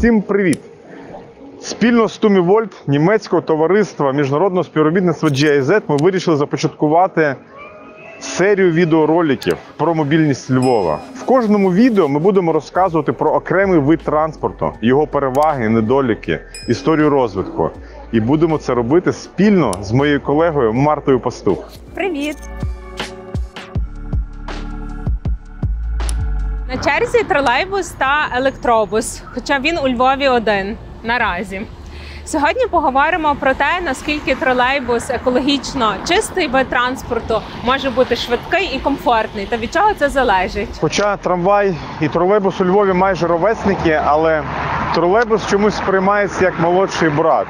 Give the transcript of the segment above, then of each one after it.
Всім привіт! Спільно з Тумівольт, німецького товариства міжнародного співробітництва GIZ ми вирішили започаткувати серію відеороликів про мобільність Львова. В кожному відео ми будемо розказувати про окремий вид транспорту, його переваги, недоліки, історію розвитку. І будемо це робити спільно з моєю колегою Мартою Пастух. Привіт! На черзі тролейбус та електробус, хоча він у Львові один наразі. Сьогодні поговоримо про те, наскільки тролейбус екологічно чистий вид транспорту, може бути швидкий і комфортний, та від чого це залежить. Хоча трамвай і тролейбус у Львові майже ровесники, але тролейбус чомусь сприймається як молодший брат.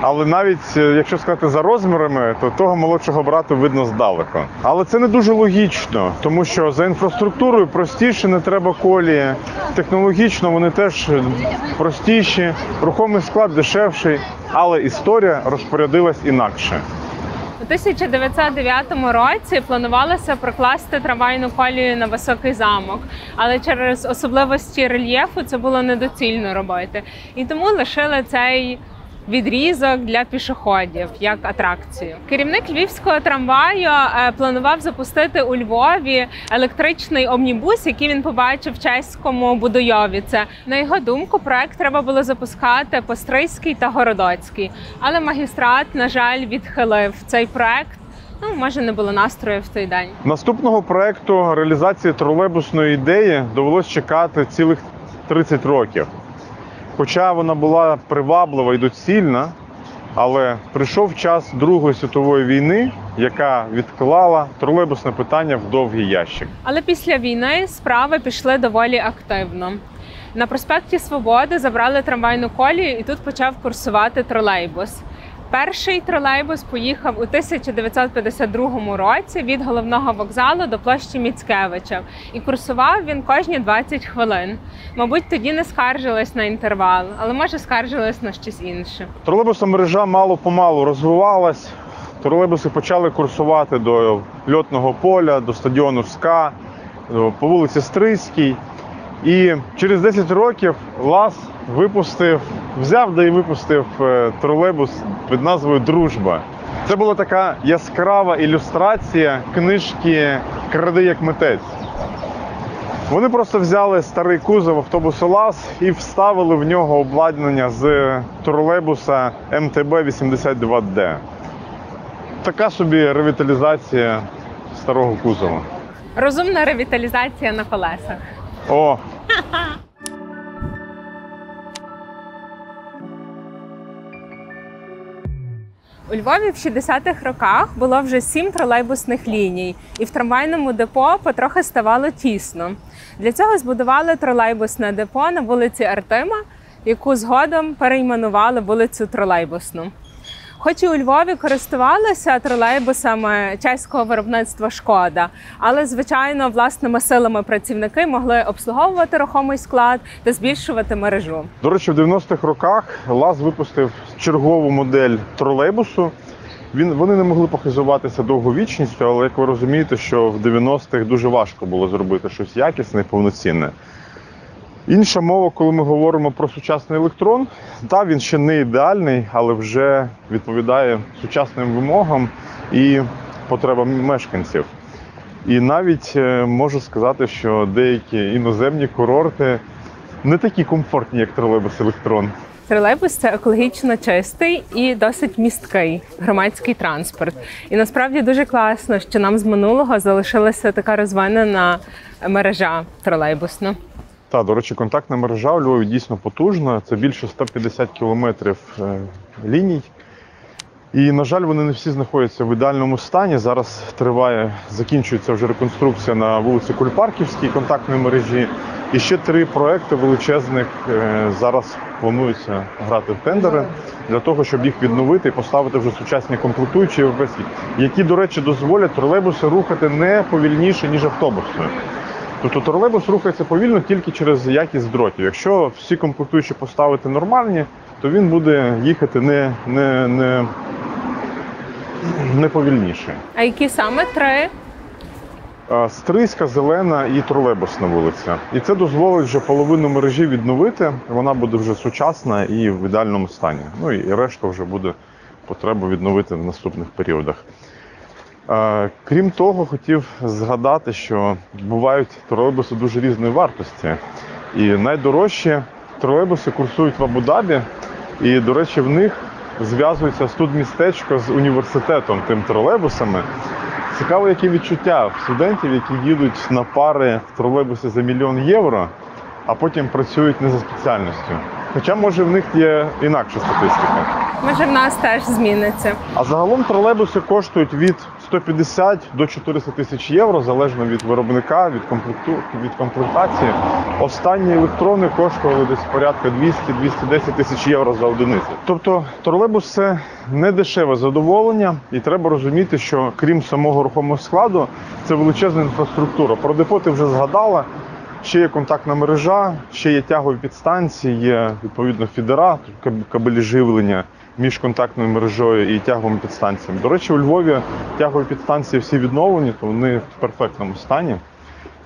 Але навіть, якщо сказати за розмірами, то того молодшого брата видно здалеку. Але це не дуже логічно, тому що за інфраструктурою простіше, не треба колії. Технологічно вони теж простіші, рухомий склад дешевший, але історія розпорядилась інакше. У 1909 році планувалося прокласти трамвайну колію на Високий замок, але через особливості рельєфу це було недоцільно робити. І тому лишили цей відрізок для пішоходів, як атракцію. Керівник львівського трамваю планував запустити у Львові електричний омнібус, який він побачив в чеському Будойові. На його думку, проект треба було запускати по Стрийській та Городоцькій. Але магістрат, на жаль, відхилив цей проект. Може, не було настрою в той день. Наступного проекту реалізації тролейбусної ідеї довелось чекати цілих 30 років. Хоча вона була приваблива і доцільна, але прийшов час Другої світової війни, яка відклала тролейбусне питання в довгий ящик. Але після війни справи пішли доволі активно. На проспекті Свободи забрали трамвайну колію і тут почав курсувати тролейбус. Перший тролейбус поїхав у 1952 році від головного вокзалу до площі Міцкевича. І курсував він кожні 20 хвилин. Мабуть, тоді не скаржились на інтервал, але може скаржились на щось інше. Тролейбусна мережа мало-помалу розвивалась. Тролейбуси почали курсувати до Льотного поля, до стадіону СКА, по вулиці Стрийській. І через 10 років ЛАЗ взяв да і випустив тролейбус під назвою «Дружба». Це була така яскрава ілюстрація книжки «Кради як митець». Вони просто взяли старий кузов автобусу ЛАЗ і вставили в нього обладнання з тролейбуса МТБ-82Д. Така собі ревіталізація старого кузова. Розумна ревіталізація на колесах. О! У Львові в 60-х роках було вже 7 тролейбусних ліній, і в трамвайному депо потрохи ставало тісно. Для цього збудували тролейбусне депо на вулиці Артема, яку згодом перейменували вулицю Тролейбусну. Хоч і у Львові користувалися тролейбусами чеського виробництва «Шкода», але, звичайно, власними силами працівники могли обслуговувати рухомий склад та збільшувати мережу. До речі, в 90-х роках ЛАЗ випустив чергову модель тролейбусу. Вони не могли похизуватися довговічністю, але, як ви розумієте, що в 90-х дуже важко було зробити щось якісне і повноцінне. Інша мова, коли ми говоримо про сучасний електрон, так, він ще не ідеальний, але вже відповідає сучасним вимогам і потребам мешканців. І навіть можу сказати, що деякі іноземні курорти не такі комфортні, як тролейбус електрон. Тролейбус – це екологічно чистий і досить місткий громадський транспорт. І насправді дуже класно, що нам з минулого залишилася така розвинена мережа тролейбусна. Так, до речі, контактна мережа у Львові дійсно потужна. Це більше 150 кілометрів ліній. І, на жаль, вони не всі знаходяться в ідеальному стані. Зараз закінчується вже реконструкція на вулиці Кульпарківській контактної мережі. І ще 3 проекти величезних зараз планується грати в тендери для того, щоб їх відновити і поставити вже сучасні комплектуючі європейські, які, до речі, дозволять тролейбуси рухати не повільніше, ніж автобуси. Тобто тролейбус рухається повільно тільки через якість дротів. Якщо всі комплектуючі поставити нормальні, то він буде їхати не повільніше. А які саме 3? Стрийська, Зелена і тролейбусна вулиця. І це дозволить вже половину мережі відновити. Вона буде вже сучасна і в ідеальному стані. Ну і решта вже буде потреба відновити в наступних періодах. Крім того, хотів згадати, що бувають тролейбуси дуже різної вартості. І найдорожчі тролейбуси курсують в Абу-Дабі. І, до речі, в них зв'язується студмістечко з університетом тим тролейбусами. Цікаво, які відчуття в студентів, які їдуть на пари в тролейбусі за 1 000 000 євро, а потім працюють не за спеціальністю. Хоча, може, в них є інакша статистика. Може, в нас теж зміниться. А загалом тролейбуси коштують від 150 до 400 тисяч євро, залежно від виробника, від комплектації. Останні електрони коштували десь порядка 200-210 тисяч євро за одиницю. Тобто тролейбус – це не дешеве задоволення, і треба розуміти, що крім самого рухомого складу, це величезна інфраструктура. Про депо ти вже згадала. Ще є контактна мережа, ще є тягові підстанції, є, відповідно, фідера, кабелі живлення між контактною мережею і тяговими підстанціями. До речі, у Львові тягові підстанції всі відновлені, то вони в перфектному стані.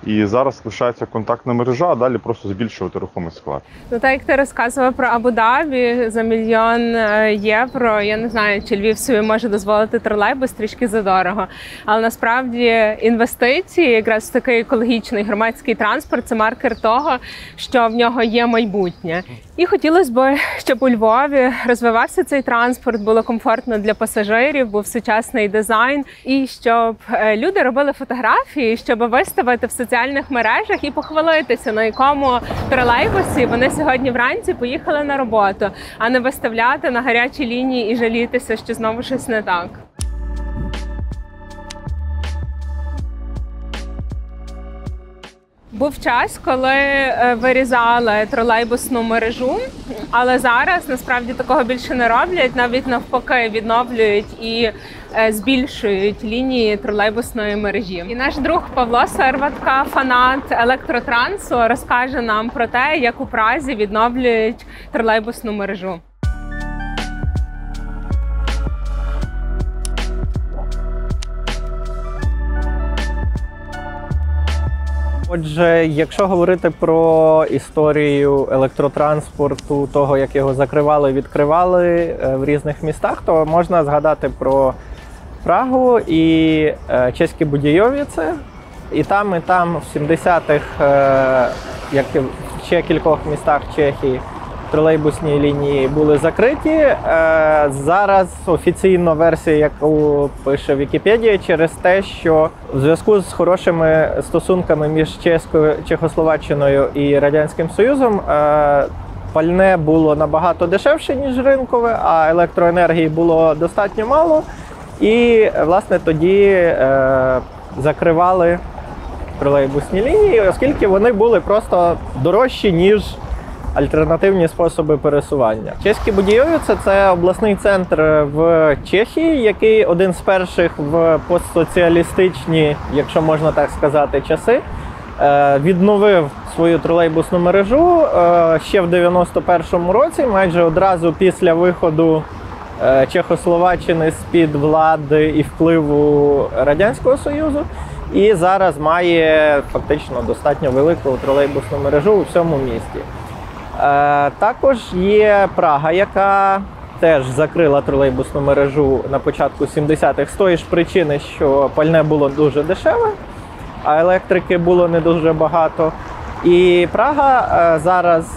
І зараз лишається контактна мережа, а далі просто збільшувати рухомий склад. Ну, так як ти розказував про Абу-Дабі за 1 000 000 євро, я не знаю, чи Львів собі може дозволити тролейбус трішки задорого. Але насправді інвестиції якраз в такий екологічний громадський транспорт – це маркер того, що в нього є майбутнє. І хотілося б, щоб у Львові розвивався цей транспорт, було комфортно для пасажирів, був сучасний дизайн, і щоб люди робили фотографії, щоб виставити в соціальних мережах і похвалитися, на якому тролейбусі вони сьогодні вранці поїхали на роботу, а не виставляти на гарячій лінії і жалітися, що знову щось не так. Був час, коли вирізали тролейбусну мережу, але зараз насправді такого більше не роблять, навіть навпаки відновлюють і збільшують лінії тролейбусної мережі. І наш друг Павло Серватка, фанат електротрансу, розкаже нам про те, як у Празі відновлюють тролейбусну мережу. Отже, якщо говорити про історію електротранспорту, того, як його закривали, відкривали в різних містах, то можна згадати про Прагу і Чеські Будійовіце. І там в 70-х, як і в ще кількох містах Чехії, тролейбусні лінії були закриті. Зараз офіційна версія, яку пише Вікіпедія, через те, що в зв'язку з хорошими стосунками між Чехословаччиною і Радянським Союзом пальне було набагато дешевше, ніж ринкове, а електроенергії було достатньо мало. І, власне, тоді закривали тролейбусні лінії, оскільки вони були просто дорожчі, ніж альтернативні способи пересування. Чеські Будійовіце – це обласний центр в Чехії, який один з перших в постсоціалістичні, якщо можна так сказати, часи, відновив свою тролейбусну мережу ще в 91-му році, майже одразу після виходу Чехословаччини з-під влади і впливу Радянського Союзу. І зараз має фактично достатньо велику тролейбусну мережу у всьому місті. Також є Прага, яка теж закрила тролейбусну мережу на початку 70-х з тої ж причини, що пальне було дуже дешеве, а електрики було не дуже багато. І Прага зараз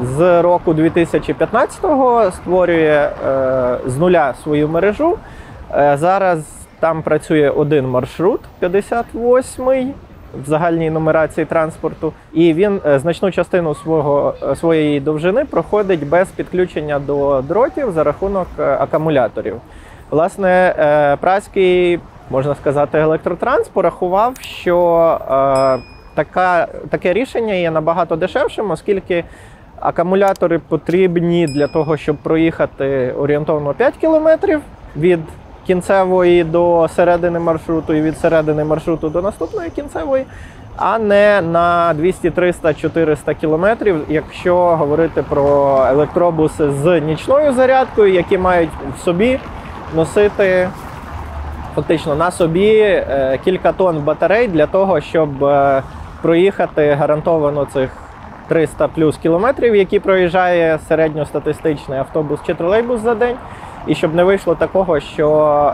з року 2015-го створює з нуля свою мережу. Зараз там працює один маршрут, 58-й, в загальній нумерації транспорту, і він значну частину своєї довжини проходить без підключення до дротів за рахунок акумуляторів. Власне, празький, можна сказати, електротранс порахував, що таке рішення є набагато дешевшим, оскільки акумулятори потрібні для того, щоб проїхати орієнтовно 5 кілометрів від кінцевої до середини маршруту і від середини маршруту до наступної кінцевої, а не на 200, 300, 400 кілометрів, якщо говорити про електробуси з нічною зарядкою, які мають в собі носити фактично на собі кілька тонн батарей для того, щоб проїхати гарантовано цих 300 плюс кілометрів, які проїжджає середньостатистичний автобус чи тролейбус за день, і щоб не вийшло такого, що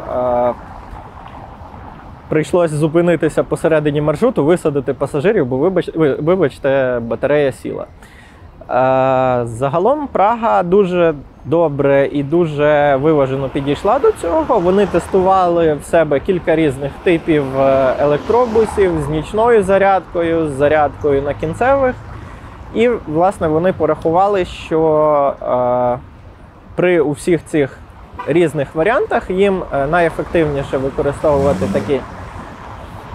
прийшлось зупинитися посередині маршруту, висадити пасажирів, бо, вибачте, батарея сіла. Загалом Прага дуже добре і дуже виважено підійшла до цього. Вони тестували в себе кілька різних типів електробусів з нічною зарядкою, з зарядкою на кінцевих. І, власне, вони порахували, що при усіх цих різних варіантах їм найефективніше використовувати такі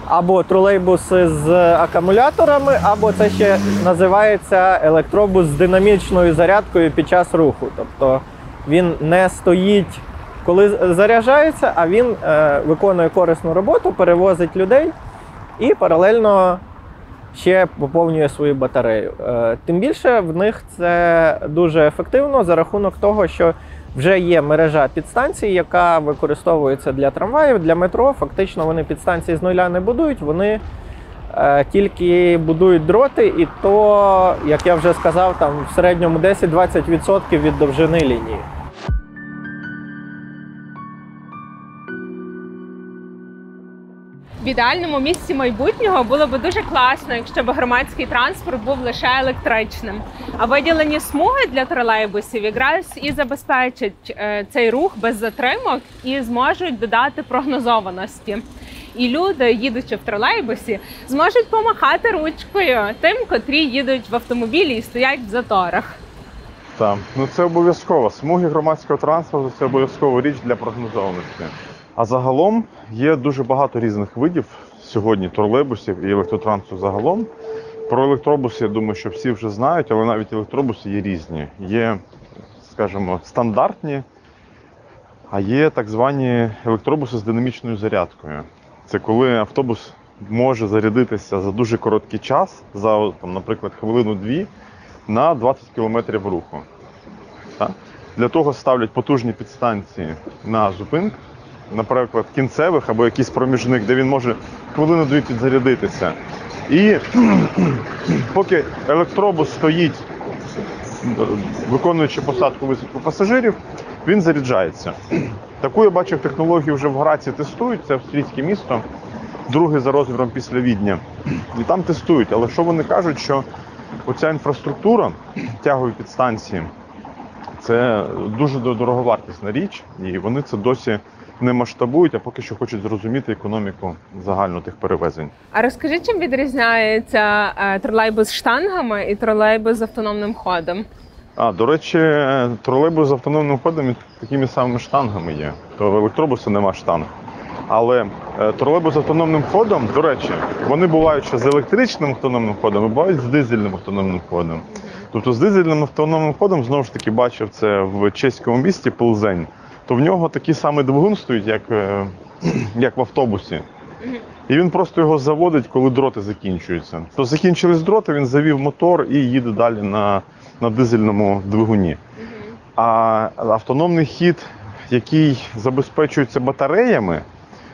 або тролейбуси з акумуляторами, або це ще називається електробус з динамічною зарядкою під час руху. Тобто він не стоїть, коли заряджається, а він виконує корисну роботу, перевозить людей і паралельно ще поповнює свою батарею. Тим більше в них це дуже ефективно за рахунок того, що вже є мережа підстанцій, яка використовується для трамваїв, для метро. Фактично вони підстанції з нуля не будують, вони тільки будують дроти, і то, як я вже сказав, там в середньому 10-20% від довжини лінії. В ідеальному місці майбутнього було б дуже класно, якщо б громадський транспорт був лише електричним. А виділені смуги для тролейбусів якраз і забезпечать цей рух без затримок і зможуть додати прогнозованості. І люди, їдучи в тролейбусі, зможуть помахати ручкою тим, котрі їдуть в автомобілі і стоять в заторах. Так, ну це обов'язково. Смуги громадського транспорту – це обов'язкова річ для прогнозованості. А загалом є дуже багато різних видів сьогодні тролейбусів і електротрансу загалом. Про електробуси, я думаю, що всі вже знають, але навіть електробуси є різні. Є, скажімо, стандартні, а є так звані електробуси з динамічною зарядкою. Це коли автобус може зарядитися за дуже короткий час, за, там, наприклад, хвилину-дві, на 20 км руху. Так? Для того ставлять потужні підстанції на зупинках, наприклад, кінцевих або якийсь проміжник, де він може хвилину-дві підзарядитися. І поки електробус стоїть, виконуючи посадку висадку пасажирів, він заряджається. Таку я бачив технологію вже в Граці тестують, це австрійське місто, друге за розміром після Відня. І там тестують, але що вони кажуть, що оця інфраструктура, тягові підстанції, це дуже дороговартісна річ, і вони це досі не масштабують, а поки що хочуть зрозуміти економіку загально тих перевезень. А розкажіть, чим відрізняється тролейбус з штангами і тролейбус з автономним ходом? До речі, тролейбус з автономним ходом і такими самими штангами є. То в електробусі нема штанг. Але тролейбус з автономним ходом, до речі, вони бувають ще з електричним автономним ходом і бувають з дизельним автономним ходом. Тобто з дизельним автономним ходом, знову ж таки, бачив це в чеському місті Плзень, то в нього такий самий двигун стоїть, як в автобусі. І він просто його заводить, коли дроти закінчуються. То закінчились дроти, він завів мотор і їде далі на дизельному двигуні. А автономний хід, який забезпечується батареями,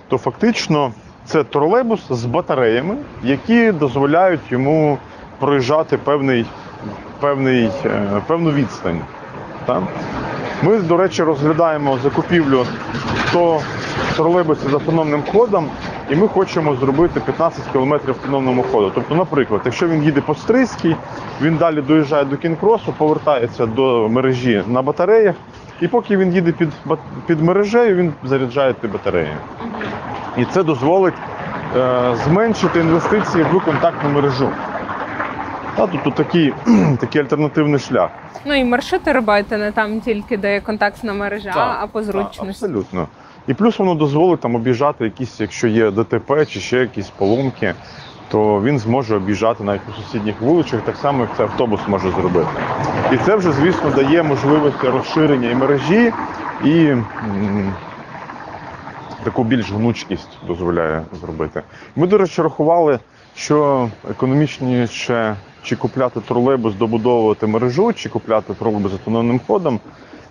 то фактично це тролейбус з батареями, які дозволяють йому проїжджати певну відстань. Так? Ми, до речі, розглядаємо закупівлю 100 тролейбусів з автономним ходом, і ми хочемо зробити 15 км автономному ходу. Тобто, наприклад, якщо він їде по Стрийській, він далі доїжджає до Кінг-Кросу, повертається до мережі на батареях, і поки він їде під мережею, він заряджає ті батареї. І це дозволить зменшити інвестиції в контактну мережу. Тобто такий альтернативний шлях. Ну і маршрути робити не там тільки, де є контактна мережа, а по зручності. Абсолютно. І плюс воно дозволить там об'їжджати якісь, якщо є ДТП чи ще якісь поломки, то він зможе об'їжджати навіть по сусідніх вулицях, так само, як це автобус може зробити. І це вже, звісно, дає можливості розширення і мережі, і таку більш гнучкість дозволяє зробити. Ми, до речі, рахували, що економічніше чи купляти тролейбус, добудовувати мережу, чи купляти тролейбус з автономним ходом.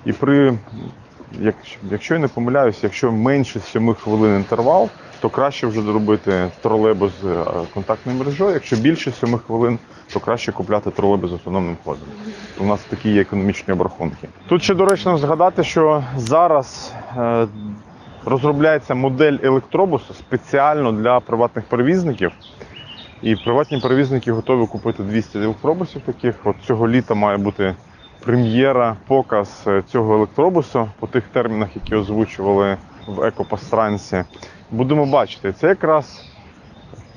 І якщо я не помиляюся, якщо менше 7 хвилин інтервал, то краще вже зробити тролейбус з контактною мережою. Якщо більше 7 хвилин, то краще купляти тролейбус з автономним ходом. У нас такі є економічні обрахунки. Тут ще доречно згадати, що зараз розробляється модель електробусу спеціально для приватних перевізників. І приватні перевізники готові купити 200 електробусів таких. От цього літа має бути прем'єра, показ цього електробусу по тих термінах, які озвучували в екопостранці. Будемо бачити, це якраз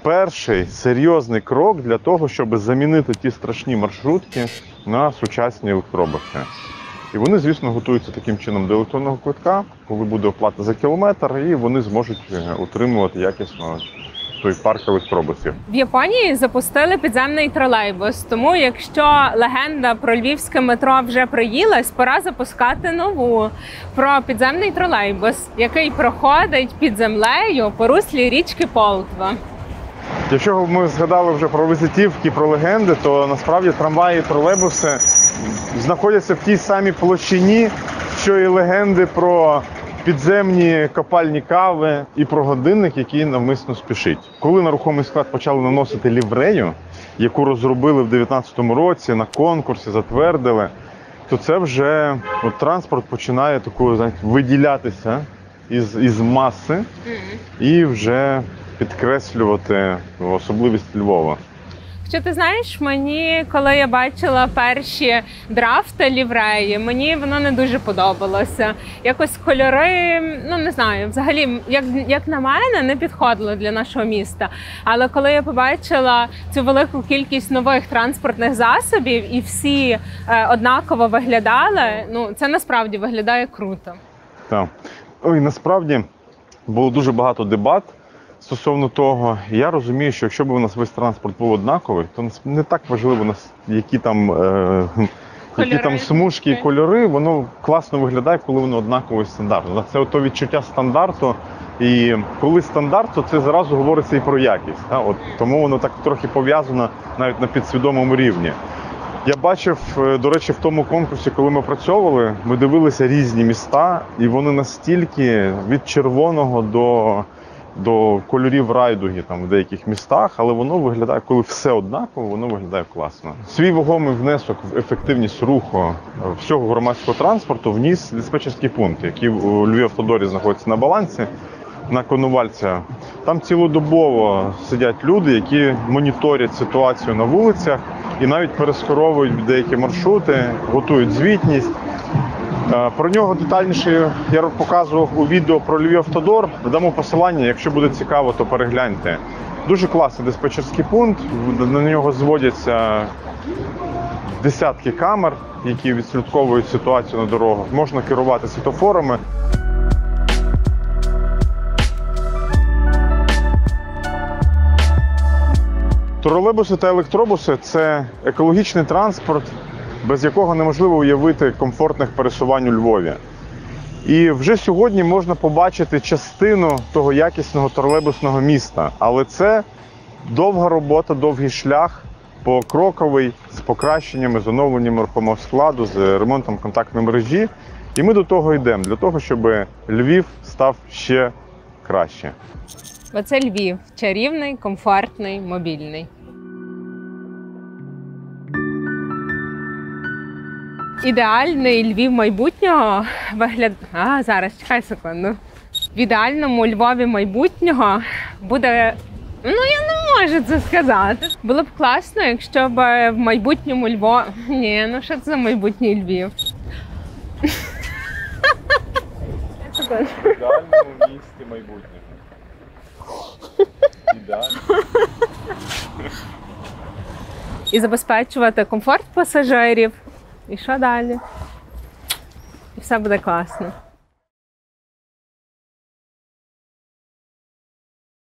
перший серйозний крок для того, щоб замінити ті страшні маршрутки на сучасні електробуси. І вони, звісно, готуються таким чином до електронного квитка, коли буде оплата за кілометр, і вони зможуть утримувати якісно той парк електробусів. В Японії запустили підземний тролейбус, тому якщо легенда про львівське метро вже приїлась, пора запускати нову про підземний тролейбус, який проходить під землею по руслі річки Полтва. Якщо ми згадали вже про візитівки, про легенди, то насправді трамваї і тролейбуси знаходяться в тій самій площині, що і легенди про підземні копальні кави і про годинник, який навмисно спішить. Коли на рухомий склад почали наносити ліврею, яку розробили в 2019 році, на конкурсі затвердили, то це вже транспорт починає такою, знаєте, виділятися із маси і вже підкреслювати особливість Львова. Що ти знаєш, мені, коли я бачила перші драфти лівреї, мені воно не дуже подобалося. Якось кольори, не знаю, взагалі, як на мене, не підходило для нашого міста. Але коли я побачила цю велику кількість нових транспортних засобів і всі однаково виглядали, це насправді виглядає круто. Так. Насправді було дуже багато дебат стосовно того. Я розумію, що якщо б у нас весь транспорт був однаковий, то не так важливо, які там смужки і кольори, воно класно виглядає, коли воно однаковий стандартно. Це ото відчуття стандарту, і коли стандарт, то це зразу говориться і про якість. Тому воно так трохи пов'язано навіть на підсвідомому рівні. Я бачив, до речі, в тому конкурсі, коли ми працьовували, ми дивилися різні міста, і вони настільки від червоного до кольорів райдуги там в деяких містах, але воно виглядає, коли все однаково, воно виглядає класно. Свій вагомий внесок в ефективність руху всього громадського транспорту вніс диспетчерський пункт, який у Львівавтодорі знаходиться на балансі, на Коновальця. Там цілодобово сидять люди, які моніторять ситуацію на вулицях і навіть перескеровують деякі маршрути, готують звітність. Про нього детальніше я показував у відео про Львівавтодор. Дамо посилання, якщо буде цікаво, то перегляньте. Дуже класний диспетчерський пункт, на нього зводяться десятки камер, які відслідковують ситуацію на дорогах. Можна керувати світлофорами. Тролейбуси та електробуси – це екологічний транспорт, без якого неможливо уявити комфортних пересувань у Львові. І вже сьогодні можна побачити частину того якісного тролейбусного міста. Але це довга робота, довгий шлях, покроковий, з покращеннями, з оновленням рухомого складу, з ремонтом контактної мережі. І ми до того йдемо, для того, щоб Львів став ще краще. Оце Львів. Чарівний, комфортний, мобільний. Ідеальний Львів майбутнього виглядає... Зараз, чекай секунду. В ідеальному Львові майбутнього буде... я не можу це сказати. Було б класно, якщо б в майбутньому Львові... що це за майбутній Львів? В ідеальному місті майбутнього. Ідеально. І забезпечувати комфорт пасажирів. І що далі? І все буде класно.